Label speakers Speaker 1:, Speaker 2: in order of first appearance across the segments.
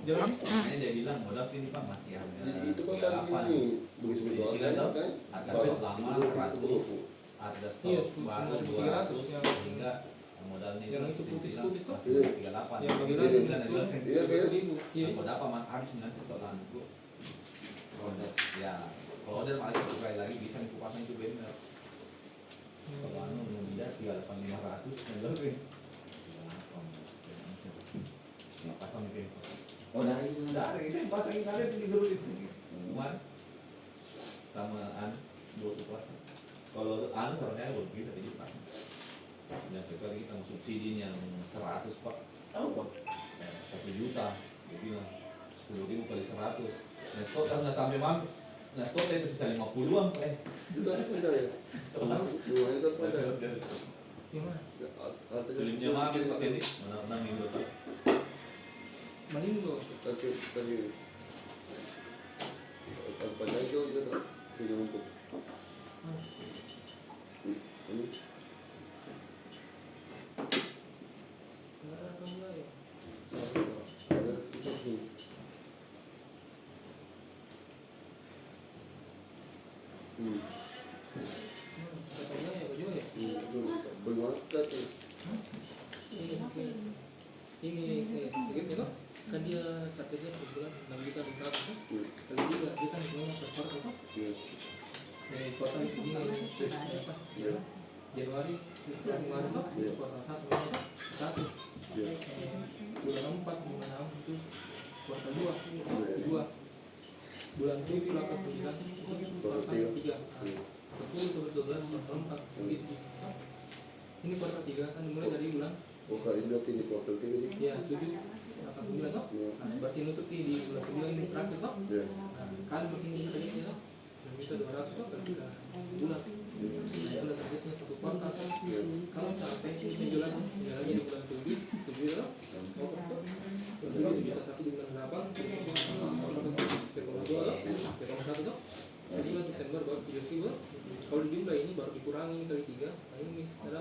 Speaker 1: Jalan.
Speaker 2: Makanya dia bilang modal ini Pak masih harga
Speaker 3: Jadi itu kan
Speaker 2: 38.
Speaker 3: ini begitu
Speaker 2: Subsidi kan tau? Harga stok lama 100, harga
Speaker 1: Iya,
Speaker 2: stok baru 200 hingga modalnya
Speaker 1: yang
Speaker 2: itu
Speaker 1: itu
Speaker 2: bilang
Speaker 1: pupis
Speaker 2: masih 38.
Speaker 1: yang bagi
Speaker 2: Dia
Speaker 1: nasi
Speaker 2: bilang dia bilang,
Speaker 3: Iya kayak
Speaker 1: iya.
Speaker 2: kalau dapat harus nanti stok lama. Ya, kalau order malah satu kali lagi bisa dipasang itu benar. Kalau anu tidak 38.500 yang lebih. Nggak pasang itu.
Speaker 4: Oh dari itu.
Speaker 2: Dari itu yang pasangin kalian di dulu itu. Cuman sama anu dua tuh pasang. Kalau anu sebenarnya belum bisa jadi pasang. Dan kecuali kita mau subsidi yang 100 Pak. Tahu Pak? 1 juta. Dia bilang 10.000 kali 100. Nah stok kan nggak sampai mampu. Nah stok itu sisa 50-an Pak.
Speaker 3: itu ada pada ya.
Speaker 2: Setelah
Speaker 3: Dua itu pada.
Speaker 1: Gimana?
Speaker 2: selimnya makin pakai ini menang minggu Pak.
Speaker 1: Manindo.
Speaker 3: Tadi apa lagi itu sudah untuk ini ada itu
Speaker 1: Katanya ya baju ya.
Speaker 3: bagaimana tadi
Speaker 1: Ini sedikit ya kok. Kan dia targetnya per bulan 6 juta 500 kan. Kali juga dia kan cuma per kuartal kan. Kuartal itu gini apa? Januari, Februari kok. Kuartal 1 bulan 4 bulan 6 itu kuartal 2 bulan 7 kuartal 9 itu kuartal 3 10 sampai 12 kuartal 4 begitu. Ini kuartal 3 kan dimulai dari bulan
Speaker 3: ini berarti di kuartal 3 nih.
Speaker 1: ya 7 8 bulan toh. Nah, berarti nutup di bulan 9 ini terakhir toh.
Speaker 3: Ya.
Speaker 1: Nah, kan makin ini toh. Yang bisa 200 toh berarti udah bulan. Itu udah targetnya 1 kuartal kan. Kalau sampai penjualan lagi di bulan 7 toh. Kedua bisa tapi di bulan 8 1 toh. Jadi bulan September baru 7.000. Kalau dijumlah ini baru dikurangi kali 3. Nah ini ada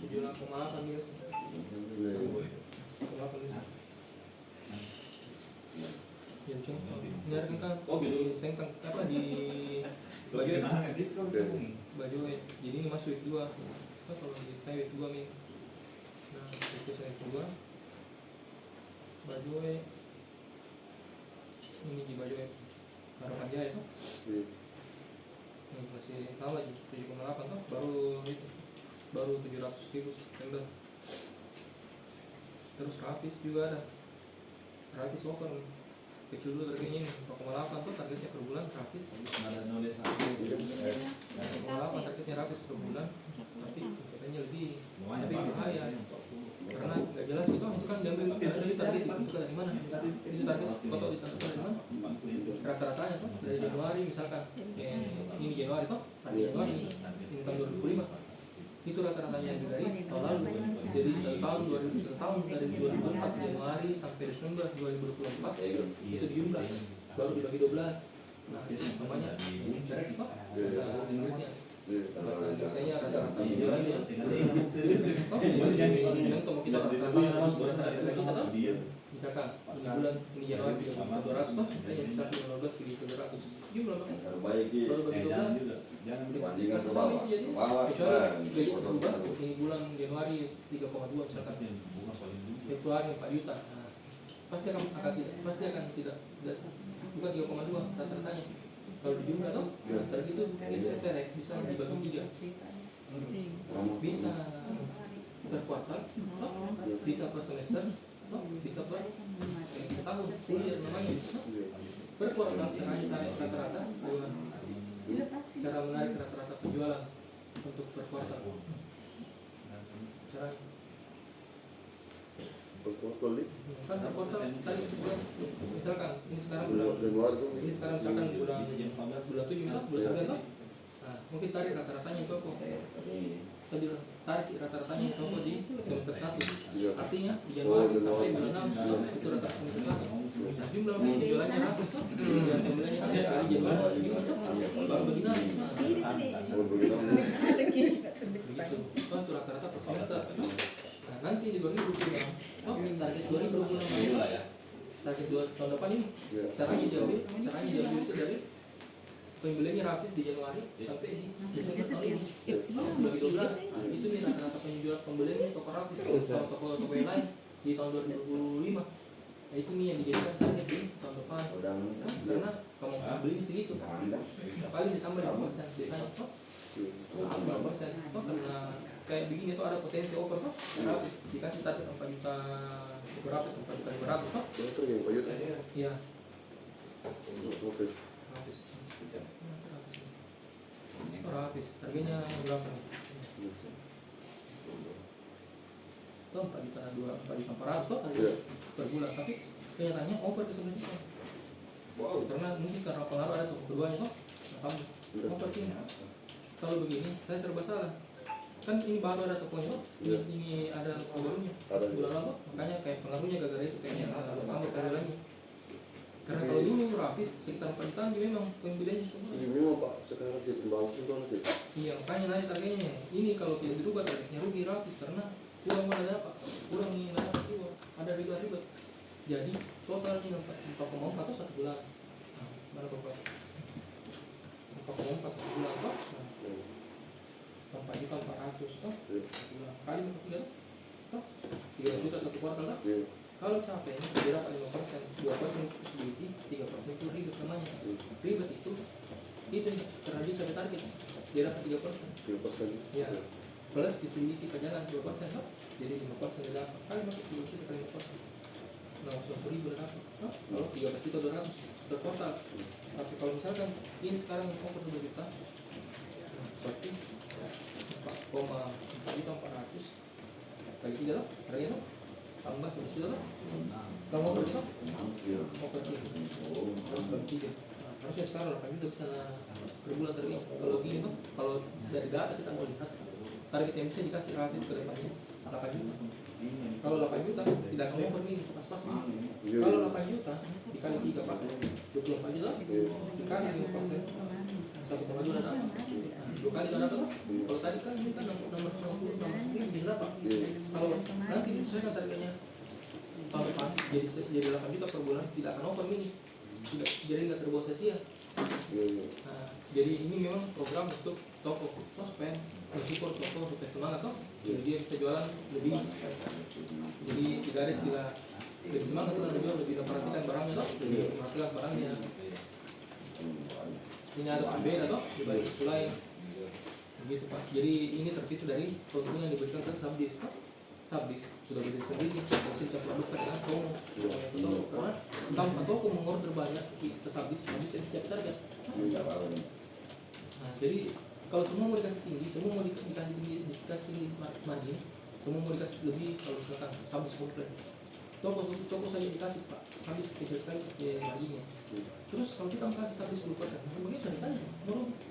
Speaker 1: 7,8 biasa. Ya contoh, nyari kan di sengkang apa di baju baju jadi ini masuk week 2. Kalau di week 2 nih. Nah, itu saya week 2. Baju ini di baju harapan dia itu. Ini masih sama lagi 7,8 toh baru 700.000 September. Terus Rafis juga ada. Rafis offer kecil dulu targetnya ini 4,8 tuh targetnya per bulan Rafis.
Speaker 2: Ada nulis
Speaker 1: 4,8 targetnya Rafis per bulan. Tapi katanya lebih tapi bahaya. Karena nggak jelas itu kan diambil dari target itu dari mana? Itu target foto ditentukan dari mana? Rata-ratanya tuh dari Januari misalkan. Ini Januari toh, hari Januari ini tahun 2005. Itu rata-ratanya dari tahun lalu. Jadi tahun dari 2004 Januari sampai Desember 2024 itu dijumlah baru dibagi 12. Nah itu namanya direct kok bahasa Inggrisnya. Bahasa Inggrisnya rata-rata contoh kita rata-rata misalkan ini bulan ini Januari 200 toh hanya bisa 15 jadi 200 jumlah
Speaker 3: Baik di
Speaker 1: baru bagi 12
Speaker 3: bandingkan ke bawah.
Speaker 1: kecuali gaji berubah ini bulan Januari 3,2 misalkan Februari 4 juta nah, pasti akan tidak bukan 3,2 rata-ratanya kalau dijumlah toh terus itu FRX bisa dibagi 3 bisa per kuartal toh bisa per semester toh bisa per tahun kuliah namanya per kuartal caranya tarik rata-rata cara menarik rata-rata penjualan untuk per kuartal caranya
Speaker 3: Berkuartal nih.
Speaker 1: kan per kuartal tadi bulan misalkan ini sekarang
Speaker 3: Januari tuh.
Speaker 1: ini sekarang misalkan bulan 7 toh bulan 9 toh nah mungkin tarik rata-ratanya itu kok saya bilang tarik rata-ratanya itu kok di semester 1 artinya di Januari sampai bulan 6 itu rata-rata semester 1 nah jumlah penjualannya ratus toh yang pembeliannya dari Januari baru begini
Speaker 3: Kalau begitu
Speaker 1: begitu kan itu rata-rata per semester nah nanti di 2026 target 2026 target tahun depan ini.
Speaker 3: Iya.
Speaker 1: Caranya diambil itu dari pembeliannya Rafis di Januari sampai di Desember tahun ini. Bagi 12, nah, itu nih rata-rata penjual pembelian di toko Rafis. Kalau toko-toko yang lain di tahun 2025, nah, itu nih yang dijadikan target di tahun depan. Karena kamu belinya segitu, paling ditambah 5% biasanya. Tambah persen, karena kayak begini tuh ada potensi over tuh. Rafis dikasih target 4 juta berapa? 4 juta 500 tuh.
Speaker 3: Itu yang Pak Yuta.
Speaker 1: Iya.
Speaker 3: Oke.
Speaker 1: Rafis, harganya berapa nih? Tuh 4 juta 400 tuh
Speaker 3: Iya.
Speaker 1: per bulan, tapi kenyataannya over tuh sebenarnya. Wow, karena mungkin karena pengaruh ada tuh keduanya tuh, over sih. Kalau begini, saya serba salah. Kan ini baru ada tokonya tuh, ini ada toko barunya. Bulan lalu, makanya kayak pengaruhnya gara-gara itu kayaknya tambah lagi. Karena kalau dulu Rafis sekitar 4 jutaan dia memang pembeliannya semua.
Speaker 3: Ini memang Pak sekarang sih pembahasan itu sih.
Speaker 1: Iya, makanya naik targetnya. Ini kalau tidak dirubah targetnya rugi Rafis karena kurang mana apa? Kurang ini apa sih? Ada ribet-ribet. Jadi totalnya 4,4 atau 1 bulan. Nah, mana total? 4,4 1 bulan toh? 4 juta 400 toh? Kali 3 toh? 3 juta 1 kuartal toh? Kalau capek, dia dapat 5%, 2% possibility, 3% itu ribet namanya. Ribet itu karena dia capai target, dia dapat 3%.
Speaker 3: 3%.
Speaker 1: Ya, plus possibility ke jalan 2%, no? Jadi 5% dia dapat. Kali masuk 3 juta kali 5%. Nah, 100.000 dia dapat, no? Kalau 13 juta 200 per kuartal. Tapi kalau misalkan ini sekarang over 2 juta, nah, berarti 4,4 juta 400 kali 3 loh, harganya loh. Tambah 1 juta kan? Kalau mau berapa? Mau berapa? Harus bertiga. Harusnya sekarang 8 juta bisa per bulan target. Kalau gini tuh, kalau dari data kita mau lihat target yang bisa dikasih Rafis ke depannya 8 juta. Kalau 8 juta tidak akan over nih pas. Kalau 8 juta dikali 3 Pak, 24 juta dikali 5%, 1,2 juta dapat. 2 kali dapat apa? Kalau tadi kan ini kan nomor 90 bisa dapat. Kalau nanti disesuaikan targetnya tahun depan jadi 8 juta per bulan, tidak akan over ini. Jadi nggak terbawa sia-sia. Nah, jadi ini memang program untuk toko supaya mensupport toko supaya semangat toh. Jadi dia bisa jualan lebih. Jadi tidak ada istilah lebih semangat tuh jual, lebih memperhatikan barangnya toh, lebih memperhatikan barangnya. Ini ada beda toh dibanding itu lain. Begitu Pak. Jadi ini terpisah dari keuntungan yang diberikan ke Subdis toh. Subdis sudah berdiri sendiri, sistem produk dengan promo. Karena tanpa toko mengorder banyak ke Subdis yang setiap target. Nah, jadi kalau semua mau dikasih tinggi, semua mau dikasih tinggi margin, semua mau dikasih lebih kalau misalkan Subdis komplit. Toko saja dikasih Pak, Subdis kecil sekali marginnya. Terus kalau kita mau kasih Subdis 10%, bagaimana ceritanya?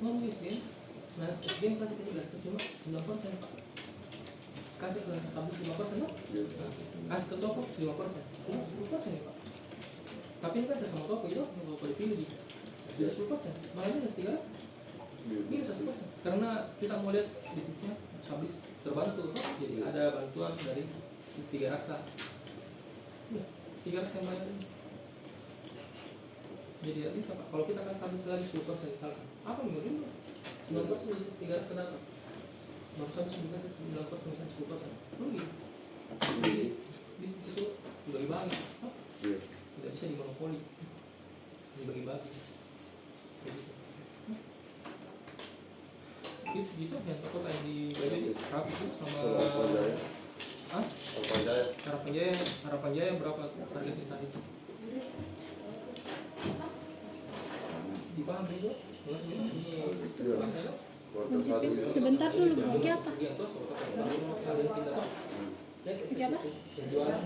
Speaker 1: Mau SDM? Nah, SDM kasih kecil cuma 9% Pak. Kasih ke Subdis 5% no? Kasih ke toko 5%, cuma 10% ya Pak. Tapi ini kan ada sama toko itu, toko dipilih di 10%, malah minus 3%, minus 1%. Karena kita mau lihat bisnisnya Subdis terbantu, jadi ada bantuan dari 3 raksa. 3 raksa yang bayar ini. Jadi tidak bisa Pak, kalau kita kan Subdis lagi 10% misalkan, apa minggu 9% bisa 3 raksa datang. Baru Subdis dikasih 9% misalnya 10%, rugi. Jadi bisnis itu dibagi-bagi, tidak bisa dimonopoli, dibagi-bagi. Gitu yang toko kayak di baju Rafis itu sama Harapan Jaya berapa targetnya tadi? Dipaham itu?
Speaker 4: Sebentar dulu, bagi apa? Bagi apa?
Speaker 1: Penjualan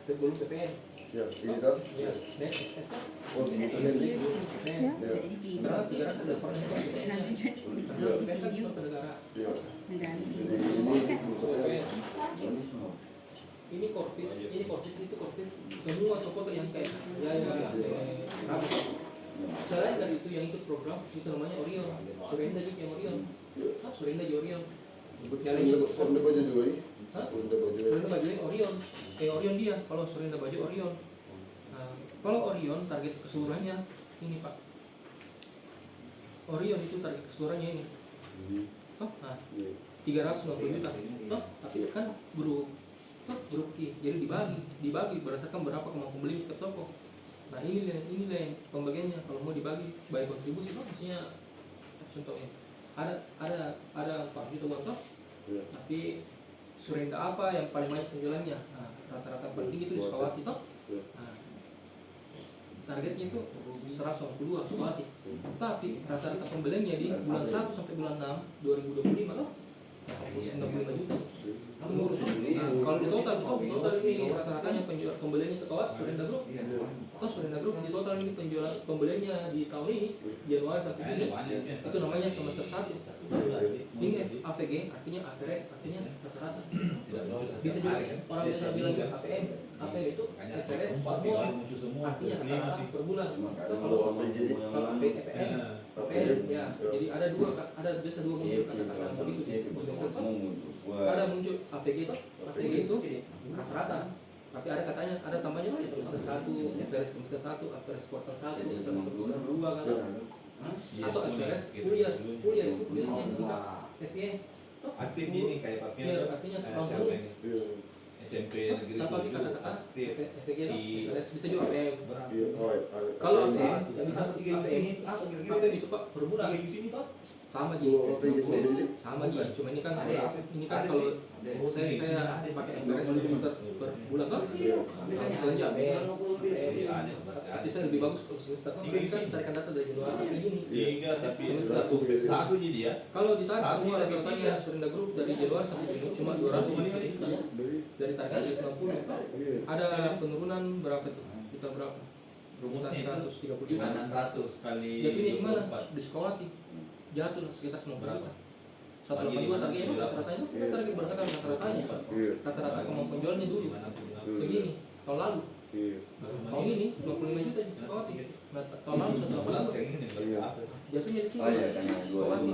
Speaker 1: sebelum PPN.
Speaker 3: Ya, ini kan?
Speaker 1: Ya,
Speaker 3: Oh, segitu nih.
Speaker 1: karena negara sudah pernah itu. PPN kan suatu negara.
Speaker 3: Ya.
Speaker 1: Ini Korvis itu Korvis semua toko yang kayak Rafis. Selain dari itu yang ikut program itu namanya Orion. Surenda juga yang Orion. Surenda Orion.
Speaker 3: Surenda baju juga nih.
Speaker 1: Surenda baju Orion. Kayak Orion dia. Kalau Surenda baju Orion. Kalau Orion target keseluruhannya ini Pak. Orion itu target keseluruhannya ini. Oh, nah, 390 juta. Toh, tapi kan grup Q. Jadi dibagi berdasarkan berapa kemampuan beli setiap toko. Nah, ini yang pembagiannya. Kalau mau dibagi by kontribusi Pak, maksudnya contohnya ada 4 juta buat toh. Tapi surenda apa yang paling banyak penjualannya? Nah, rata-rata paling tinggi itu di Sukawati toh. Nah, targetnya itu 192 Sukawati. Tapi rata-rata pembeliannya di bulan 1 sampai bulan 6 2025 toh 95 juta. Menurut kalau di total ini rata-ratanya penjual pembeliannya Sukawati Surenda Group. Toh Surenda Group di total ini penjual pembeliannya di tahun ini Januari sampai Juni itu namanya semester 1. Ini AVG artinya average artinya rata-rata. Bisa juga orang biasa bilang APM itu average artinya rata-rata per bulan. Kalau APM ya jadi ada biasa dua muncul kata-kata begitu. Ada muncul AVG itu rata-rata. Tapi ada katanya ada tambahnya lagi semester 1, average semester 1, average quarter 1, semester 2 kan. Atau average kuliah itu biasanya disingkat FY.
Speaker 2: Aktif ini kayak Pak Pian.
Speaker 1: Artinya
Speaker 2: SMP negeri
Speaker 1: satu lagi kata-kata
Speaker 2: aktif
Speaker 1: FG
Speaker 2: di
Speaker 1: bisa juga APM.
Speaker 3: Kalau
Speaker 1: Kalau APM nggak bisa APM itu Pak per bulan di sini Pak sama Ji. Sama Ji. Cuma ini kan kalau saya pakai average per bulan kan belanja APM. Bisa lebih bagus untuk semester kan kan tarikan data dari Januari sampai Juni.
Speaker 2: 3 tapi satu jadi ya.
Speaker 1: Kalau ditarik semua rata-ratanya Surenda Group dari Januari sampai Juni cuma 200 dari target 160. Ada penurunan berapa tuh? Kita berapa?
Speaker 2: Rumusnya itu
Speaker 1: 130 juta.
Speaker 2: 600 kali
Speaker 1: Jatuhnya di mana?
Speaker 2: 24.
Speaker 1: Di Sukawati. Jatuh lah sekitar 90
Speaker 2: Berapa?
Speaker 1: juta. 182 targetnya rata-ratanya kan target berdasarkan rata-ratanya. Rata-rata kemampuan penjualnya dulu. Begini, tahun lalu. Tahun ini 25 juta di Sukawati. Nah, tahun lalu 180 juta. Jatuhnya di sini. Sukawati.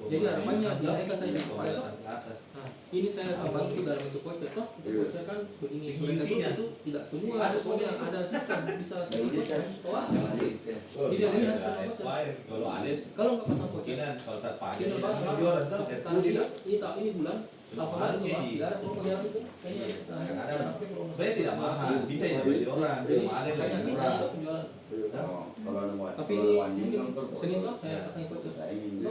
Speaker 1: Jadi harapannya dinaikkan tadi ke
Speaker 2: atas.
Speaker 1: Nah, ini saya akan bantu dalam bentuk voucher toh. Voucher kan begini.
Speaker 2: Isinya
Speaker 1: itu tidak semua ada sistem bisa Jadi ada yang
Speaker 2: kalau Anies
Speaker 1: kalau nggak pasang voucher
Speaker 2: kemungkinan kalau tak pakai
Speaker 1: kita pasang
Speaker 2: jualan
Speaker 1: ini bulan Alfamart itu Pak, tidak ada promo jalan itu kayaknya
Speaker 2: sebenarnya tidak mahal bisa dibeli orang
Speaker 1: jadi
Speaker 2: cuma ada yang
Speaker 1: kayaknya
Speaker 2: lebih
Speaker 1: kita
Speaker 2: murah.
Speaker 1: itu penjualan tapi ini mungkin Senin toh saya pasang voucher
Speaker 2: Saya ini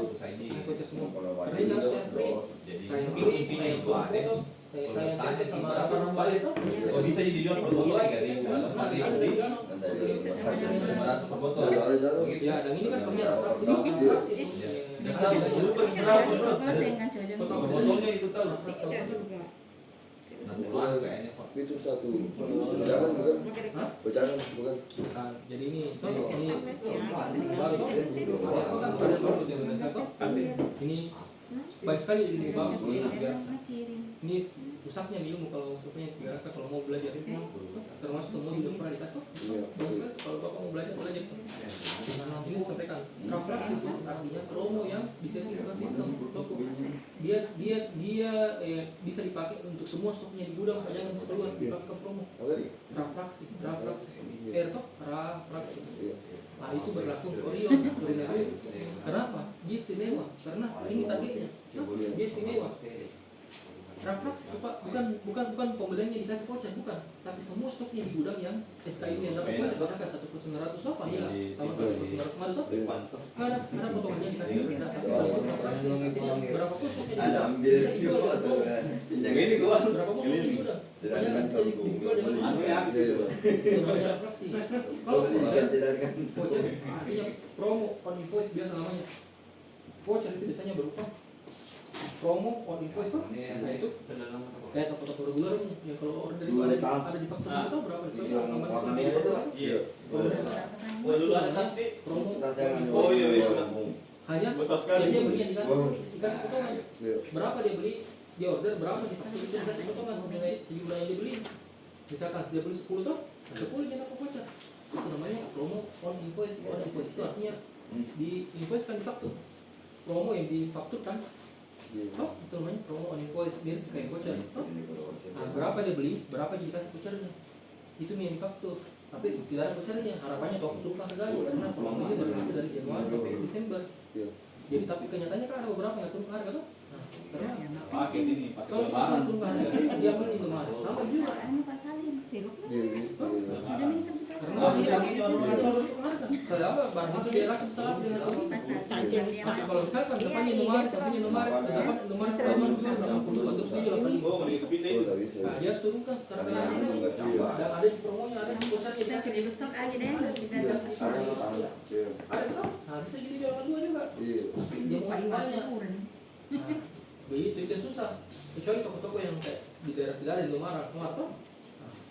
Speaker 1: voucher semua karena ini harus saya free
Speaker 2: jadi
Speaker 1: saya
Speaker 2: mungkin intinya itu Anies
Speaker 1: saya
Speaker 2: tanya
Speaker 1: sama
Speaker 2: berapa nomor Anies kalau bisa jadi jual per botol 3.000 atau 4.000 500 per botol begitu
Speaker 1: ya dan ini kan sebenarnya fraksi
Speaker 2: kita lupa berapa per botolnya itu tahu kayaknya Pak.
Speaker 3: itu satu jangan bukan jangan bukan
Speaker 1: Nah, jadi ini baru ada baru di Indonesia toh. Ini baik sekali ilmu bagus ini biasa. Ini pusatnya di ilmu kalau maksudnya biasa kalau mau belajar itu termasuk mau hidup pernah dikasih. Bagus kalau bapak mau belajar. Nah, ini sampaikan refleksi itu artinya promo yang disertifikasi sistem toko. Dia bisa dipakai untuk semua stoknya di gudang jangan keluar dipakai promo. Refleksi refraksi. Nah itu berlaku untuk Orion. Kenapa? Dia istimewa karena ini targetnya. Dia istimewa. Refraksi Pak bukan pembeliannya dikasih voucher bukan, tapi semua stoknya di gudang yang SKU yang dapat voucher dikatakan 1/900 apa ya? Sama 1/900 kemarin tuh. Karena potongannya dikasih beda. Tapi kalau refraksi artinya berapa pun stoknya
Speaker 5: ada ambil
Speaker 1: dijual
Speaker 5: yang ini gua
Speaker 1: berapa pun stoknya di gudang. Banyak bisa dijual dengan
Speaker 5: habis itu
Speaker 1: refraksi. Kalau voucher artinya promo on invoice biasa namanya. Voucher itu biasanya berupa promo on invoice tuh, nah itu kayak toko-toko reguler ya kalau order itu ada di faktur itu berapa sih?
Speaker 5: warna merah itu
Speaker 2: Iya. Oh dulu ada tas nih.
Speaker 1: Promo
Speaker 2: Oh iya.
Speaker 1: hanya
Speaker 2: Besar sekali.
Speaker 1: dia beli yang dikasih potongan berapa dia beli dia order berapa di faktur itu dikasih potongan senilai sejumlah yang dia beli misalkan dia beli 10 tuh 10 dia dapat voucher itu namanya promo on invoice itu artinya di invoice kan di faktur promo yang di faktur kan oh itu namanya promo on invoice dia kayak voucher nah berapa dia beli berapa jadi kasih vouchernya itu yang di faktur tapi tidak ada bocornya. Harapannya kok tumpah ke gaji karena selama ini dari Januari sampai Desember.
Speaker 3: Iya.
Speaker 1: Jadi tapi kenyataannya kan ada beberapa nggak turun ke harga tuh. Nah, karena
Speaker 2: pakai ini pakai
Speaker 1: kalau
Speaker 2: lebaran
Speaker 1: turun ke harga dia beli kemarin sama juga.
Speaker 3: Iya,
Speaker 1: Karena saya apa barang itu dia langsung salah dengan aku. Kalau misalkan depannya nomor, depannya nomor juga 80 terus dia 85.
Speaker 2: oh mau speed
Speaker 3: oh,
Speaker 2: itu
Speaker 3: tak bisa.
Speaker 1: Nah, dia turunkan karena dan ada di promonya, ada di bosannya
Speaker 6: Kita kirim stok aja deh.
Speaker 3: Iya, ada. Iya.
Speaker 1: ada kan? Nah, bisa jadi jual kedua juga.
Speaker 3: Iya.
Speaker 1: Dia mau jualnya. Nah, begitu itu yang susah. Kecuali toko-toko yang kayak di daerah tidak ada di Lumara, apa?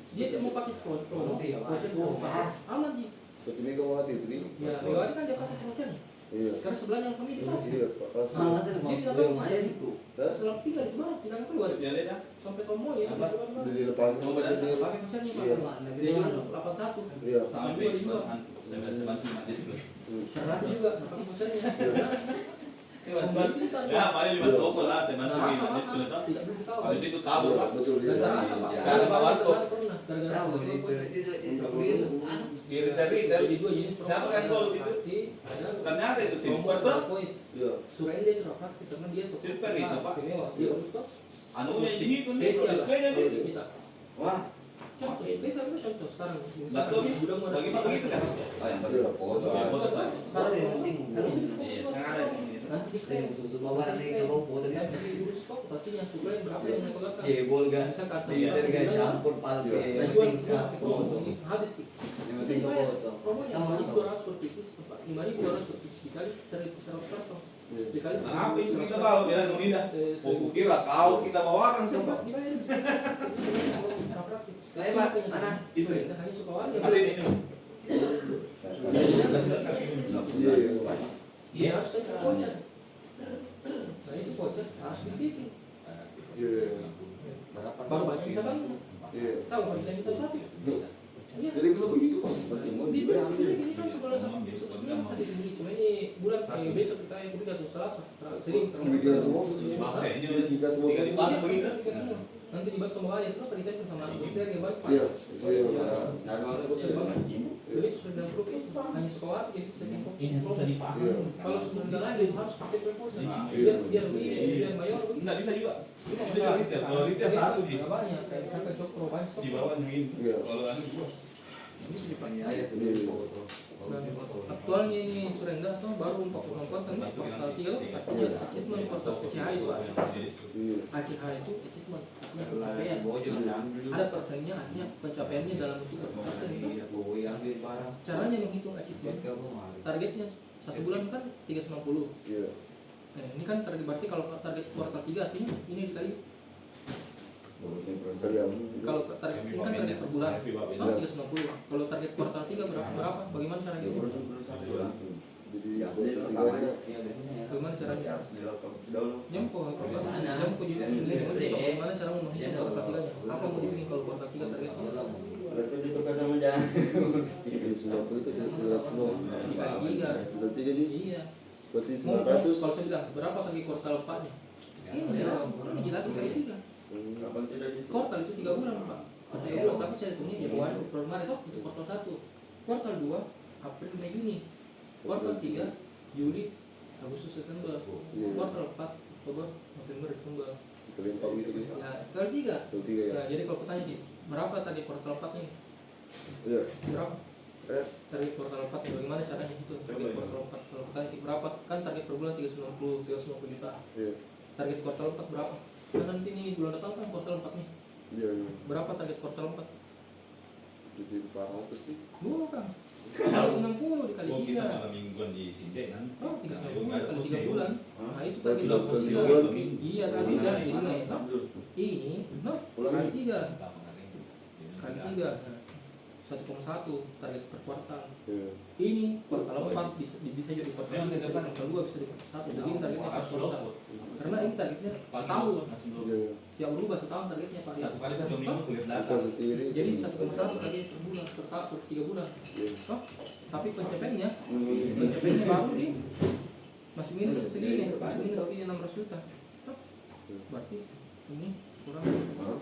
Speaker 1: Dia tidak mau pakai promo, voucher gue pakai aman di.
Speaker 3: Seperti Mega Wati itu nih.
Speaker 1: Ya, Megawati kan dia pakai vouchernya.
Speaker 3: Iya.
Speaker 1: Sekarang sebelahnya yang kami dikasih.
Speaker 3: Iya, Pak Kasih.
Speaker 1: Dia tidak tahu.
Speaker 3: Hah?
Speaker 1: Selang 3 di mana? Tidak keluar.
Speaker 2: ya lihat ya
Speaker 1: Sampai tomo ya.
Speaker 3: Dari lepas sama
Speaker 1: Pakai
Speaker 3: dia.
Speaker 1: vouchernya
Speaker 3: Iya.
Speaker 1: Pak. Dia jual 81.
Speaker 3: Iya.
Speaker 2: sampai saya bantu mati sih
Speaker 1: Karena ada juga pakai vouchernya.
Speaker 2: ya paling 5 toko lah saya bantu ini mati sih
Speaker 1: Tidak perlu tahu.
Speaker 2: habis itu kabur
Speaker 3: Iya,
Speaker 2: Pak.
Speaker 3: betul dia.
Speaker 1: Gara-gara apa, Pak?
Speaker 2: Cara bawa tuh.
Speaker 1: Gara-gara apa?
Speaker 2: di retail
Speaker 1: Jadi dua jenis
Speaker 2: siapa kan gold itu ternyata itu silver tuh
Speaker 3: Iya.
Speaker 1: Surende itu fraksi karena dia tuh
Speaker 2: Silver itu, Pak.
Speaker 1: istimewa. Dia untuk
Speaker 2: anunya dihitung nih displaynya
Speaker 1: spesial
Speaker 2: nih
Speaker 1: kita.
Speaker 5: Wah,
Speaker 1: Contoh, bisa itu contoh sekarang.
Speaker 2: betul
Speaker 1: Udah mau
Speaker 2: bagi Pak begitu kan
Speaker 5: oh yang tadi foto.
Speaker 2: ya foto saya
Speaker 1: Sekarang yang penting.
Speaker 2: yang ada di sini
Speaker 1: Nanti diklaim.
Speaker 7: Semua barang ini kalau foto dia
Speaker 1: Nanti diurus stok, tapi yang suplai berapa yang mereka lakukan.
Speaker 7: jebol kan.
Speaker 1: Bisa kata
Speaker 7: Iya, dia campur palpe.
Speaker 1: Nah,
Speaker 7: Yang
Speaker 1: jual
Speaker 7: penting
Speaker 1: semua
Speaker 7: foto.
Speaker 1: ini habis sih.
Speaker 7: Yang penting ke foto.
Speaker 1: Promonya 5.200 per piece, 5.200 per piece dikali 1.100 karton. Dikali
Speaker 2: nah apa itu kita bawa biar Nunida mau kira kaos kita bawakan siapa
Speaker 1: Kayak Pak, mana?
Speaker 2: Itu.
Speaker 1: Hanya suka warga.
Speaker 2: ada ini
Speaker 3: Iya.
Speaker 1: Iya, harus ada voucher. Nah, itu voucher harus dibikin.
Speaker 3: Iya.
Speaker 1: Baru banyak bisa bantu.
Speaker 3: Iya.
Speaker 1: Tahu kalau kita minta tadi. Iya.
Speaker 3: Jadi kalau begitu bertemu
Speaker 1: Di
Speaker 3: dia
Speaker 1: bulan ini kan sebulan sampai tinggi. Cuma ini bulan besok kita yang ketiga atau Selasa. Sering
Speaker 3: bikin semua.
Speaker 2: makanya
Speaker 3: Bikin semua.
Speaker 2: tiga dipasang begitu
Speaker 1: nanti dibuat sama kalian. Kenapa kita sama saya yang baik?
Speaker 3: Iya. Iya.
Speaker 1: Beli sudah proof hanya sekolah jadi saya
Speaker 2: ini susah dipasang
Speaker 3: Iya.
Speaker 1: kalau sudah lain harus pakai proposal.
Speaker 3: Iya.
Speaker 1: Biar biar mayor.
Speaker 2: enggak bisa juga bisa juga retail kalau retail satu di
Speaker 1: Nggak banyak kayak misalkan Cokro banyak stok.
Speaker 2: di bawah ini
Speaker 3: Iya.
Speaker 2: kalau anu
Speaker 1: Aktualnya ini Surenda tuh baru 44 kan kuartal 3 tuh artinya achievement kuartal ACH itu
Speaker 3: Iya.
Speaker 1: ACH itu achievement artinya pencapaian. Ada persennya artinya pencapaiannya dalam bentuk persen itu. Caranya menghitung achievement targetnya 1 bulan kan 390.
Speaker 3: Iya.
Speaker 1: Nah, ini kan target berarti kalau target kuartal 3 artinya ini dikali
Speaker 3: Kalian.
Speaker 1: kalau target ini kan target per bulan. Oh, 390. Kalau target kuartal 3 berapa? Bagaimana caranya?
Speaker 3: Jadi tiganya
Speaker 1: Bagaimana caranya? Nyempo,
Speaker 7: Mana?
Speaker 1: nyempo juga bagaimana cara menghitung kuartal 3-nya? Apa mau dibikin kalau kuartal 3 targetnya?
Speaker 5: Berarti itu kata sama jangan.
Speaker 3: bikin semua itu jadi semua.
Speaker 1: Dikali 3.
Speaker 3: Berarti jadi
Speaker 1: Iya.
Speaker 3: berarti
Speaker 1: Mau
Speaker 3: 900.
Speaker 1: kalau saya bilang berapa target kuartal 4-nya? Ini lagi kali 3.
Speaker 5: Kapan tidak di
Speaker 1: Kuartal itu 3 bulan, Pak. 3 bulan tapi saya hitungnya Januari, Februari, Maret itu kuartal 1. Kuartal 2 April, Mei, Juni. Kuartal 3 Juli, Agustus, September. Kuartal 4 Oktober, November, Desember.
Speaker 3: Kalian tahu itu gitu.
Speaker 1: Ya, kali 3.
Speaker 3: Kali 3 ya.
Speaker 1: Nah, jadi kalau pertanyaan sih, berapa tadi kuartal 4 nih?
Speaker 3: Iya.
Speaker 1: Berapa? Target kuartal 4 nih, bagaimana caranya itu? Target kuartal 4 kalau pertanyaan berapa? Kan target per bulan 390 juta.
Speaker 3: Iya.
Speaker 1: Target kuartal 4 berapa? Kan nanti nih bulan depan kan kuartal 4 nih.
Speaker 3: Iya.
Speaker 1: Berapa target kuartal 4?
Speaker 3: Jadi 400 nih.
Speaker 1: Bukan. 360 dikali
Speaker 2: oh kita
Speaker 1: 3.
Speaker 2: malam mingguan di Sinjai kan
Speaker 1: Oh, 390 kali 3 bulan. Nah, itu
Speaker 3: Kali
Speaker 1: target
Speaker 3: 3
Speaker 1: kuartal
Speaker 3: bulan.
Speaker 1: 3. Iya, kali 3 jadi nih. Ini, kali 3. Kali 3. 1,1 target per kuartal.
Speaker 3: Iya.
Speaker 1: Ini kuartal 4 bisa jadi kuartal 3, bisa kuartal 2, bisa di kuartal 1. Jadi ini targetnya per kuartal. Karena ini targetnya setahun.
Speaker 3: Iya.
Speaker 1: Yang berubah setahun targetnya Pak.
Speaker 2: satu kali 1 minggu kuliah
Speaker 3: Kita
Speaker 2: data
Speaker 3: sendiri.
Speaker 1: Jadi 1,1 target per bulan, per tahun, per 3 bulan.
Speaker 3: Iya.
Speaker 1: Oh, tapi pencapaiannya baru di masih minus segini, masih minus segini 600 juta. Oh, berarti ini kurang.
Speaker 3: Hah?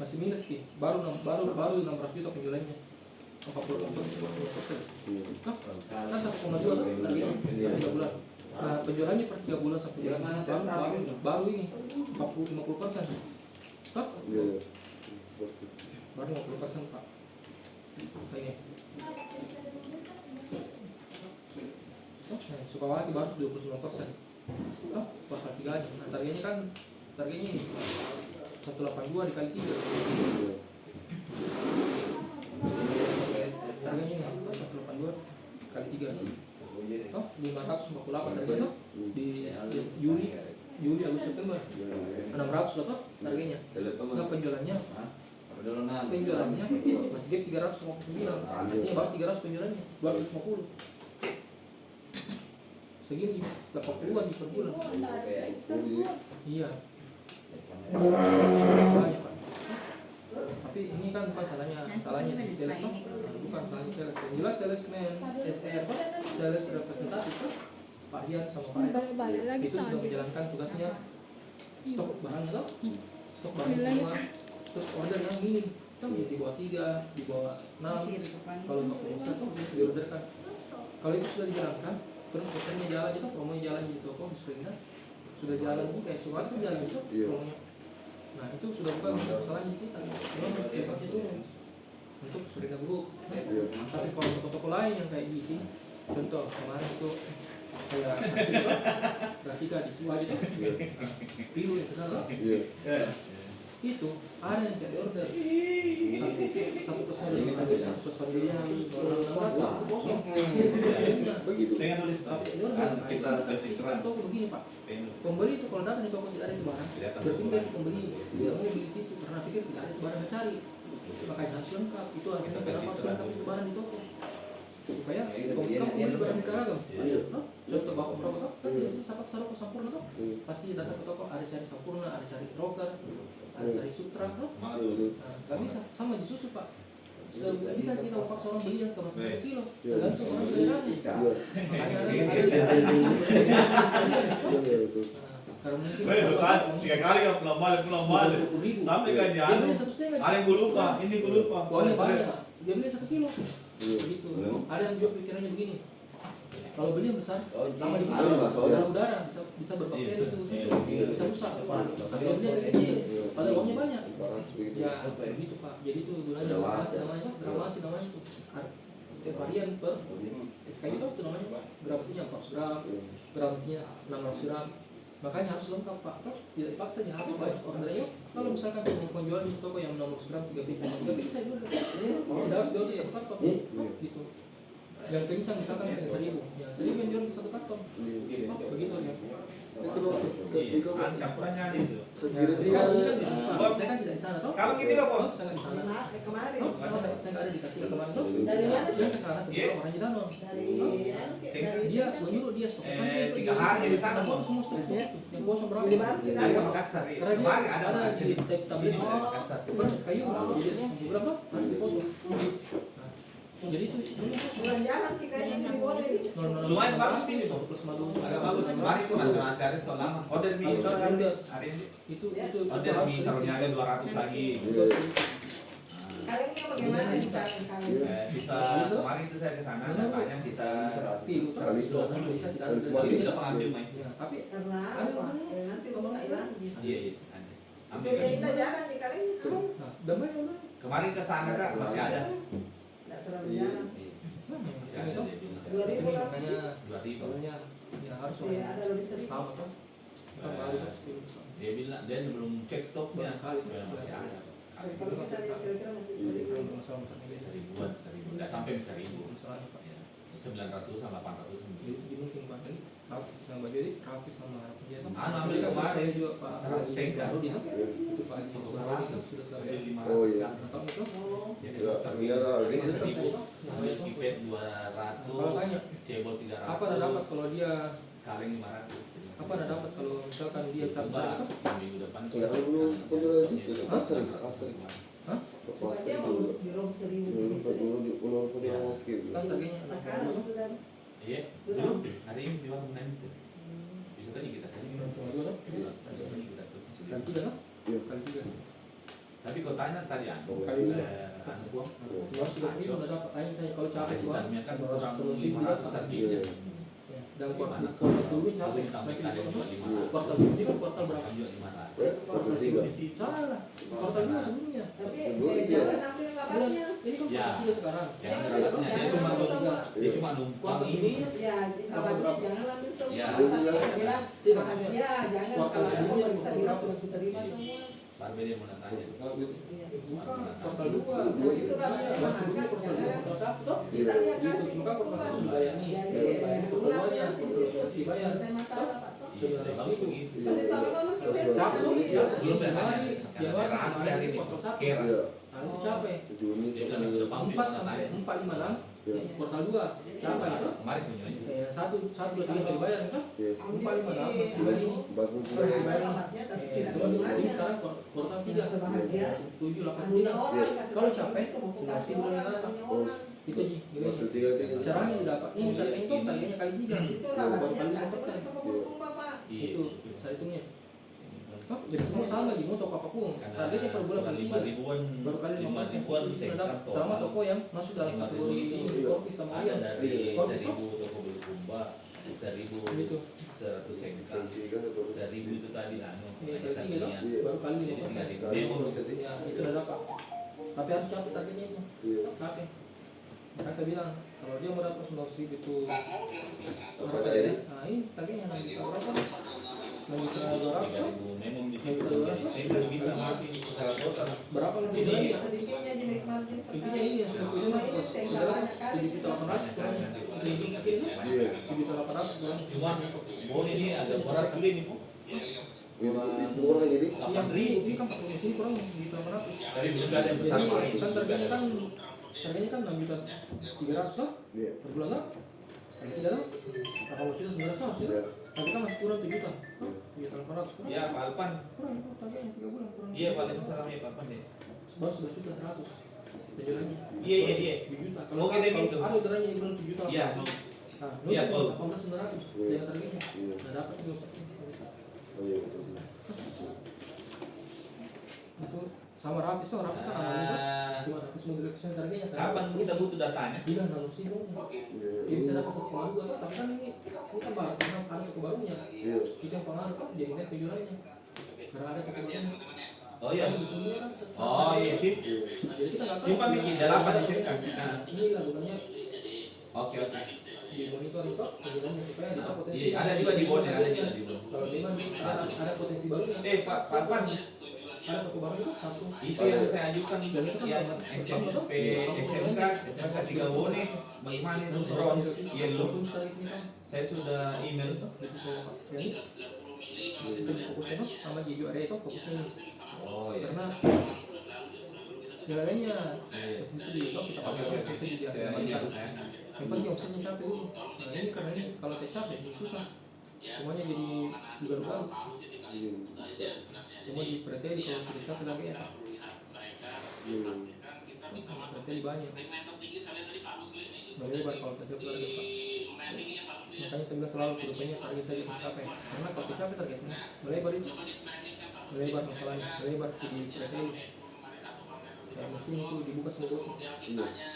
Speaker 1: masih minus sih, baru 600 juta penjualannya, 40%. Kan 1,2 kan targetnya per 3 bulan. Nah penjualannya per 3 bulan sampai baru ini 50%. Toh? Baru 50% Pak. Ini. Sukawati baru 29%. Oh, pasal 3 aja. Nah, targetnya ini 182 dikali 3. Targetnya ini 182 kali 3. Oh, 548 targetnya toh. Di Juli Agustus September. 600 toh targetnya. Nah, penjualannya masih gap 359. Artinya baru 300 penjualannya, 250. Segini 80-an per bulan. Iya. Banyak Pak. Tapi ini kan bukan salahnya di sales no? Bukan salahnya sales. Yang jelas salesman sales representatif Pak Dian sama Pak Ed itu sudah menjalankan tugasnya stok barang atau stok barang semua, terus order yang minim kan di bawah 3, di bawah 6, kalau untuk pengusaha tuh diorderkan. Kalau itu sudah dijalankan, terus pesannya jalan itu, promonya jalan di toko, di screener sudah jalan itu kayak suatu tuh jalan itu promonya. Nah itu sudah bukan masalahnya kita, memang sifatnya turun untuk screener group. Tapi kalau toko-toko lain yang kayak gini, contoh kemarin itu kayak Grafika di Suwa gitu, Pilu yang kesana, itu ada yang cari order satu pesan
Speaker 2: begitu. Kita pencitraan
Speaker 1: toko begini Pak, pembeli itu kalau datang di toko tidak ada itu barang, berarti dia pembeli dia mau beli situ karena pikir tidak ada barang yang cari, makanya harus lengkap. Itu artinya kenapa harus lengkap itu barang di toko supaya pembeli barang yang beragam. Contoh bapak merokok kan itu sahabat saroko Sampurna tuh pasti datang ke toko, ada cari Sampurna, ada cari rocker, ada cari Sutra, nah nggak bisa sama di susu Pak. Nggak bisa kita paksa orang beli yang kemasan 1 kilo, tergantung orang selera. Makanya karena mungkin
Speaker 2: 3 kali ya pulang balik sampai kan dia ada yang gue lupa, ini gue lupa.
Speaker 1: Uangnya banyak, dia beli 1 kilo, gitu. Ada yang juga pikirannya begini. Kalau beli yang besar, lama di udara bisa berbakteri itu susu, bisa rusak. Kalau beli yang kecil, padahal uangnya banyak. Ya begitu Pak. Jadi itu gunanya gramasi namanya itu. Varian per SKI itu namanya gramasinya 400 gram, gramasinya 600 gram. Makanya harus lengkap Pak. Tidak dipaksa ya harus banyak ordernya. Kalau misalkan mau menjual di toko yang 600 gram 3 biji saya jual. Udah jual di 1 karton gitu. Yang kencang misalkan yang 1.000, yang 1.000 yang jual di 1 karton. Begitu ya.
Speaker 2: Campurannya ada itu.
Speaker 1: Saya kan tidak di sana toh.
Speaker 2: Kalau gini Pak,
Speaker 1: Saya nggak di sana.
Speaker 6: Kemarin.
Speaker 1: Saya nggak ada di kaki kemarin toh.
Speaker 6: Dari mana?
Speaker 1: Dia ke sana ke orang Jidano. Dia menyuruh dia stok.
Speaker 2: 3 hari di sana
Speaker 1: Semua stok itu. Yang kosong berapa?
Speaker 2: dari Makassar.
Speaker 1: Karena dia
Speaker 2: Kemarin ada
Speaker 1: di tablet
Speaker 2: Makassar.
Speaker 1: kayu. Jadi berapa? Harus difoto. Jadi itu
Speaker 6: Jalan-jalan kayaknya di bawah ini.
Speaker 2: Lumayan bagus ini tuh.
Speaker 1: plus madu.
Speaker 2: Agak bagus kemarin itu masih ada stok lama. Order mie itu kan hari ini.
Speaker 1: Itu
Speaker 2: Order mie sarunya ada 200 lagi.
Speaker 6: Kalengnya bagaimana nih kaleng?
Speaker 2: Sisa kemarin itu saya ke sana datanya sisa 120.
Speaker 1: Bisa tidak ada.
Speaker 2: Jadi tidak pengambil main.
Speaker 1: Ya, tapi
Speaker 6: Karena apa? Nanti rusak lagi.
Speaker 2: Iya iya. Ambil
Speaker 6: Sudah
Speaker 2: kan.
Speaker 6: kita jalan di kaleng.
Speaker 1: nah, damai.
Speaker 2: Kemarin ke sana Kak masih ada.
Speaker 6: Tidak terlalu jalan.
Speaker 2: Masih ada dia bilang.
Speaker 6: 2000
Speaker 1: Ini
Speaker 6: lah.
Speaker 1: makanya
Speaker 2: 2000.
Speaker 1: soalnya ya harus
Speaker 6: Iya, ada lebih sering.
Speaker 1: sama kan. Kita baru
Speaker 2: Dia bilang dia belum cek stoknya.
Speaker 1: Sekali.
Speaker 2: Masih ada.
Speaker 6: Kalau kita lihat kira-kira masih sering.
Speaker 2: Seribuan, nggak sampai 1.000.
Speaker 1: Misalnya Pak.
Speaker 2: Ya, 900 sama 800
Speaker 1: Jadi mungkin Pak tadi Rafis sama Baju ini Rafis sama Penjata.
Speaker 2: ambil kemarin
Speaker 1: Saya juga Pak.
Speaker 2: Sengka.
Speaker 1: Itu Pak
Speaker 2: Toko
Speaker 1: Itu
Speaker 2: 100
Speaker 1: sudah
Speaker 2: ambil 500
Speaker 3: Oh, iya.
Speaker 2: kan.
Speaker 1: Atau itu
Speaker 6: Oh,
Speaker 2: Jadi
Speaker 3: Ya,
Speaker 2: semester
Speaker 3: iya lah,
Speaker 2: ini
Speaker 3: ini
Speaker 2: 1.000, ambil pipet 200,
Speaker 1: tanya
Speaker 2: cebol 300.
Speaker 1: apa ada dapat kalau dia
Speaker 2: kaleng 500.
Speaker 1: apa ada dapat kalau misalkan dia satu
Speaker 2: Coba
Speaker 1: satu
Speaker 2: minggu depan.
Speaker 3: Ya, kan belum penjualan situ, pasar.
Speaker 6: coba dia mau di room 1000 di situ.
Speaker 3: Belum penjualan skill.
Speaker 1: kan harganya
Speaker 6: Makanan sudah.
Speaker 2: Iya, belum hari ini di warung nanti. Bisa tadi kita tadi.
Speaker 1: Sama dua kan?
Speaker 2: Hari ini kita tuh
Speaker 1: Kali tiga kan?
Speaker 3: Iya.
Speaker 1: Kali tiga.
Speaker 2: Tapi kau tanya tadi anu gua
Speaker 1: Sebelas sudah ini udah dapat. Ayo saya kalau capek gua.
Speaker 2: arisannya kan
Speaker 1: sebelas
Speaker 2: kurang
Speaker 1: terus
Speaker 2: 500 targetnya.
Speaker 1: Ya, dan kuartal dulu capek. Kuartal ini kan kuartal berapa?
Speaker 3: Kuartal 3.
Speaker 1: Salah. Kuartal 2 sebelumnya.
Speaker 6: Tapi jangan ambil kabarnya.
Speaker 1: Ini kan
Speaker 2: Ya.
Speaker 1: kuartal 3 sekarang.
Speaker 2: Yang beratnya dia cuma numpang ini.
Speaker 6: Ya, kabarnya jangan ambil semua.
Speaker 2: Ya.
Speaker 6: Tapi bilang rahasia, jangan
Speaker 1: Kuartal
Speaker 6: kalau
Speaker 1: sebelumnya
Speaker 6: aku bisa bilang sudah
Speaker 1: kuartal
Speaker 6: terima semua.
Speaker 2: Barbie dia mau tanya.
Speaker 6: Iya.
Speaker 1: Bukan kuartal 2.
Speaker 6: Itu rahasia makan, jangan kita dia kasih
Speaker 1: Bukan kuartal 1 dibayar nih.
Speaker 6: jadi lunasnya nanti di situ
Speaker 1: Dibayar.
Speaker 6: selesai masalah Pak.
Speaker 2: Iya, bagus begitu.
Speaker 6: Kasih tahu kalau kita
Speaker 1: Capek tuh,
Speaker 6: iya.
Speaker 2: Belum ada
Speaker 1: Januari,
Speaker 2: Januari
Speaker 1: Januari ini kuartal 1.
Speaker 2: Kira.
Speaker 3: Iya.
Speaker 1: Nah, itu capek.
Speaker 3: Juni
Speaker 2: Dia bilang
Speaker 3: sampai
Speaker 2: udah paham
Speaker 1: 4 sampai 456
Speaker 3: Iya.
Speaker 1: kuartal 2 capek itu.
Speaker 2: kemarin punya ini.
Speaker 1: Satu 2 3 sudah dibayar kan?
Speaker 3: Iya.
Speaker 1: 456 hari ini.
Speaker 3: Bagus
Speaker 6: Kalau ada alamatnya tapi tidak
Speaker 1: Ini
Speaker 6: semuanya.
Speaker 1: sekarang kuartal 3
Speaker 6: Tidak sebahagia.
Speaker 1: 7 8
Speaker 6: Punya orang kasih
Speaker 1: Kalau
Speaker 6: tahu
Speaker 1: capek,
Speaker 6: itu buku
Speaker 1: sudah
Speaker 6: kasih
Speaker 1: tidur
Speaker 6: orang
Speaker 1: di
Speaker 6: punya
Speaker 3: Oh,
Speaker 6: orang.
Speaker 1: itu Ji,
Speaker 3: Kuartal
Speaker 1: nilainya.
Speaker 3: 3
Speaker 1: Caranya didapat. Ini caranya itu targetnya kali 3.
Speaker 6: Itu
Speaker 1: Baru
Speaker 6: rahatnya
Speaker 1: kali
Speaker 6: kasih
Speaker 1: 5%.
Speaker 6: ke pemukul Bapak.
Speaker 1: Itu saya hitungnya. Oh, jadi semua sama Ji, mau toko apapun. Targetnya per bulan kali
Speaker 2: 5
Speaker 1: 3.
Speaker 2: ribuan,
Speaker 1: Baru kali
Speaker 2: 5
Speaker 1: 5%.
Speaker 2: ribuan
Speaker 1: Itu
Speaker 2: singkat
Speaker 1: sudah sama
Speaker 2: total.
Speaker 1: toko yang masuk dalam
Speaker 2: 5
Speaker 1: kategori
Speaker 2: ribu itu
Speaker 1: Corpis sama
Speaker 2: ada
Speaker 1: Ian.
Speaker 2: dari
Speaker 1: Corpis
Speaker 2: 1000 toko Bulukumba, 1100
Speaker 1: Gitu.
Speaker 2: singkat, 1000 itu tadi anu,
Speaker 1: Ini kali
Speaker 2: arisan
Speaker 1: 3 loh.
Speaker 2: niat.
Speaker 1: Baru kali
Speaker 2: Jadi
Speaker 1: 5%.
Speaker 2: 3.000 demo.
Speaker 1: Ya, itu udah dapat. Tapi harus capai targetnya itu.
Speaker 3: Iya.
Speaker 1: Capek. Makanya saya bilang, kalau dia mau dapat 9.000 itu
Speaker 3: Apa
Speaker 1: berapa
Speaker 3: tadi?
Speaker 1: ya? Nah, ini targetnya nanti berapa? Nanti 200
Speaker 2: 3.000 memo di situ. Jadi singkat bisa masih salah total.
Speaker 1: berapa nanti
Speaker 2: Jadi,
Speaker 1: bulannya?
Speaker 6: Sedikitnya di make margin
Speaker 1: Intinya
Speaker 6: sekarang.
Speaker 1: ini yang sudah punya
Speaker 6: Cuma ini saya nggak banyak kali.
Speaker 1: 7.800 kurangnya. Jadi mungkin
Speaker 3: Iya.
Speaker 1: 7.800 kurang.
Speaker 2: Cuma bon ini agak berat dulu ini Bu.
Speaker 3: Itu orang jadi
Speaker 2: 8.000.
Speaker 1: Ini kan 40 sini kurang 7.800.
Speaker 2: Tapi belum ada yang besar
Speaker 1: Jadi
Speaker 2: main.
Speaker 1: kan harganya kan 6.300 lah
Speaker 3: Iya.
Speaker 1: per bulan lah. Kalau tidak lah, nah, kalau kita 900
Speaker 3: Iya.
Speaker 1: ya. Tapi kan masih kurang 7 juta. 7.800 kurang.
Speaker 2: Iya, Pak Alpan.
Speaker 1: Kurang itu targetnya 3 bulan kurang.
Speaker 2: Iya, paling besar ya Pak Alpan deh.
Speaker 1: Baru 11 juta 100. Penjualannya.
Speaker 2: Iya.
Speaker 1: 7 juta.
Speaker 2: Oh, kita gitu.
Speaker 1: Ada orderannya di bulan 7 juta.
Speaker 2: Iya.
Speaker 1: Nah,
Speaker 2: Iya, betul.
Speaker 1: 18.900.
Speaker 3: Iya.
Speaker 1: Yang targetnya.
Speaker 3: Iya.
Speaker 1: Nah, dapat juga pasti.
Speaker 3: Oh iya betul.
Speaker 1: Itu sama Rapis tuh, Rapis kan aman juga.
Speaker 2: Ah,
Speaker 1: Cuma Rapis mobil kesan targetnya.
Speaker 2: kapan kita butuh datanya?
Speaker 1: Bilang dalam sih dong.
Speaker 3: Iya.
Speaker 1: Dia bisa dapat 1,2 tuh, tapi kan ini kan baru karena ada toko barunya.
Speaker 3: Iya.
Speaker 1: Itu yang pengaruh kan jadi net penjualannya. Karena ada toko barunya.
Speaker 2: Oh iya.
Speaker 1: Sebelumnya kan.
Speaker 2: Oh iya sip.
Speaker 1: Nah, jadi kita nggak tahu.
Speaker 2: Simpan bikin dalapan di sini kan. Nah,
Speaker 1: Ini lah gunanya
Speaker 2: Oke.
Speaker 1: di monitor itu penjualannya supaya ada potensi.
Speaker 2: Iya, ada juga di bawah, ada juga di bawah.
Speaker 1: Kalau memang ada potensi barunya.
Speaker 2: Pak Alpan,
Speaker 1: Ada toko baru itu satu.
Speaker 2: itu yang saya ajukan yang SMP, SMK 3 Bone, bagaimana itu bronze, yellow. Saya sudah email.
Speaker 1: Itu saya yang ini. Itu fokusnya tuh sama di juara itu fokusnya ini.
Speaker 2: Oh iya.
Speaker 1: Karena yang lainnya
Speaker 2: Iya.
Speaker 1: masih di itu kita
Speaker 2: Oke,
Speaker 1: pakai sisi di
Speaker 2: saya
Speaker 1: akhir
Speaker 2: email.
Speaker 1: yang penting opsinya capek dulu. Nah ini karena ini kalau capek ini susah. Semuanya jadi ugal-ugal.
Speaker 3: Iya.
Speaker 1: Semua di preteli kalau sudah capek lagi ya.
Speaker 3: Iya.
Speaker 1: Preteli banyak. Melebar kalau tercapai target Pak. Makanya saya bilang selalu kedepannya target saya harus capek. Karena kalau tercapai targetnya melebar itu. Melebar masalahnya, melebar di preteli. Saya mesin itu dibuka semua botol.
Speaker 3: Iya.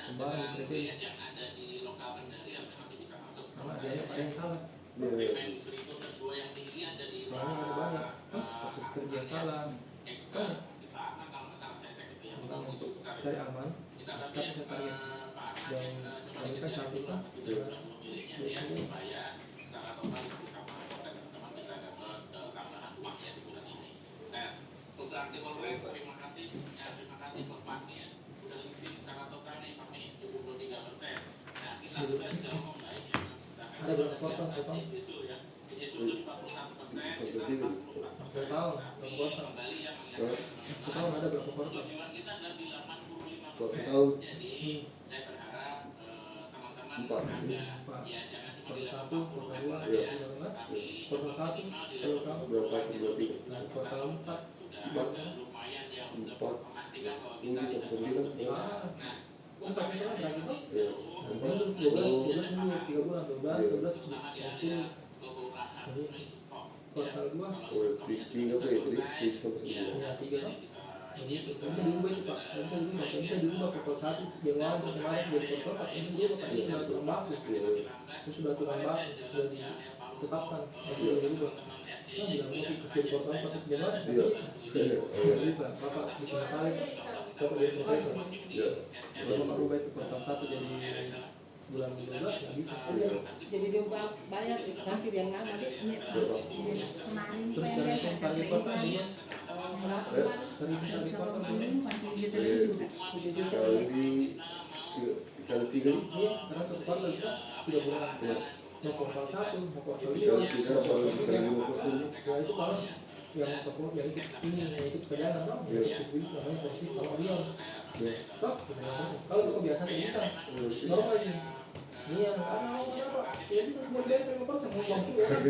Speaker 1: Sembarang di preteli. Karena ada yang salah.
Speaker 3: Iya.
Speaker 1: Soalnya ada banyak proses kerja yang salah banyak. Bukan untuk cari aman tapi saya target dan kami kan capek kan ada berapa potong potong
Speaker 3: Kuartal 3.
Speaker 1: saya tahu berapa potong setahun ada berapa potong
Speaker 3: Setahun. 4.
Speaker 1: Pak kuartal 1 kuartal 2 kuartal 1 selalu kamu
Speaker 3: 21, 23.
Speaker 1: nah kuartal 4
Speaker 3: 4. 4. Sampai 9. Ya.
Speaker 1: empat itu kan berapa tuh?
Speaker 3: Iya.
Speaker 1: 12 minggu, 3 bulan, 12, 11, 10. Kuartal 2,
Speaker 3: Oh, 3 apa ya tadi? 3 sampai 9.
Speaker 1: ya 3 kan? Begitu, bisa diubah itu Pak, bisa diubah pokok 1 Januari kemarin jadi pokok 4 ini dia Pak, ini sudah aturan baku, itu sudah aturan baku, sudah ditetapkan, tapi sudah dirubah. Nah, bilang mau kasih di pokok 4 Januari, nggak bisa, Bapak bisa sekali, Bapak jadi profesor. Kalau Bapak rubah itu pokok 1 jadi bulan 12 nggak bisa.
Speaker 6: Jadi diubah banyak istirahat yang lama dia
Speaker 4: Kemarin
Speaker 1: Terus
Speaker 4: PNS
Speaker 1: dari
Speaker 4: ada
Speaker 1: target kota dia,
Speaker 6: berapa
Speaker 1: dari target kota dia.
Speaker 3: Kalau di kali 3
Speaker 1: Iya, karena satu kuartal kita 3 bulan. Mau kuartal 1, mau kuartal 2.
Speaker 3: kali 3 kalau kali 5%
Speaker 1: Ya itu kalau yang toko yang ikut ini yang ikut pegangan dong, yang ikut beli namanya posisi sama dia. Toh, kalau toko biasa nggak bisa. Normal ini. Ini yang apa? Ya bisa semua dia 5%, mau uang itu kan.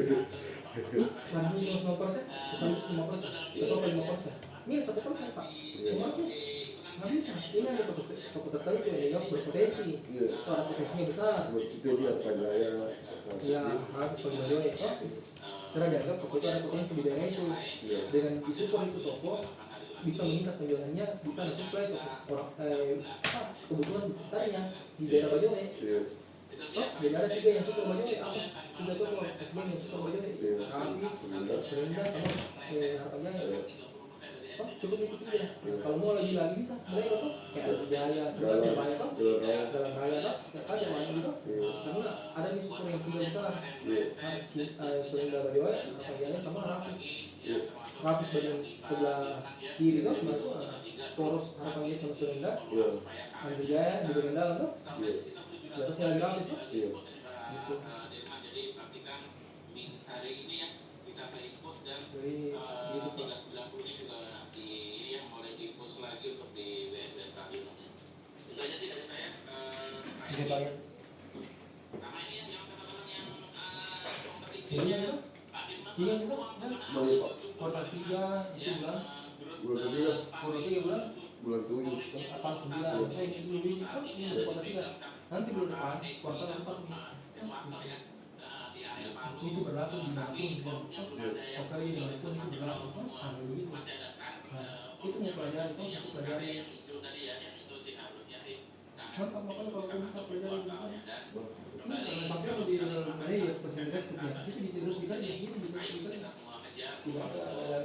Speaker 1: Nah, ini 9%, sampai 5%, atau 5%. Ini 1% Pak. Cuma tuh nggak bisa. Ini ada toko tertentu yang berpotensi. Orang potensinya besar.
Speaker 3: buat kita lihat Panjaya
Speaker 1: Ya, harus bagi-bagi ya. Oh, karena dianggap toko itu ada potensi di daerah itu. Dengan disupport itu toko bisa meningkat penjualannya, bisa mensuplai toko orang kebutuhan di sekitarnya di daerah Bajoe. Oh, jadi ada 3 yang support Bajoe apa? 3 toko SBM yang support Bajoe. Habis, Serinda sama Harapan Jaya. Oh, cukup itu 3. Kalau mau lagi bisa, mereka tuh kayak Harapan Jaya, Jalan Raya tuh, Jalan Raya tuh, kayak ada banyak gitu. Karena ada nih support yang 3 besar. Serinda Bajoe, Harapan Jaya sama Rapis. Rapis bagian sebelah kiri tuh masuk poros Harapan Jaya sama Serinda. Harapan Jaya di bagian dalam tuh. Di atasnya lagi Rapis tuh. Gitu. Jadi gitu Pak. Bisa bayar. Iya kan? Iya kan?
Speaker 3: Mau Pak
Speaker 1: Kuartal 3 itu bulan
Speaker 3: bulan ketiga
Speaker 1: kuartal 3 bulan
Speaker 3: bulan 7
Speaker 1: 8 9 ini dulu itu kan ini kuartal 3 nanti bulan depan kuartal 4 nih itu berlaku di mana pun oke di mana pun itu berlaku ambil begitu nah itu mau pelajari itu pelajari mantap makanya kalau kamu bisa pelajari sampai di dalam ya presiden itu terus diteruskan ya ini diteruskan tidak ada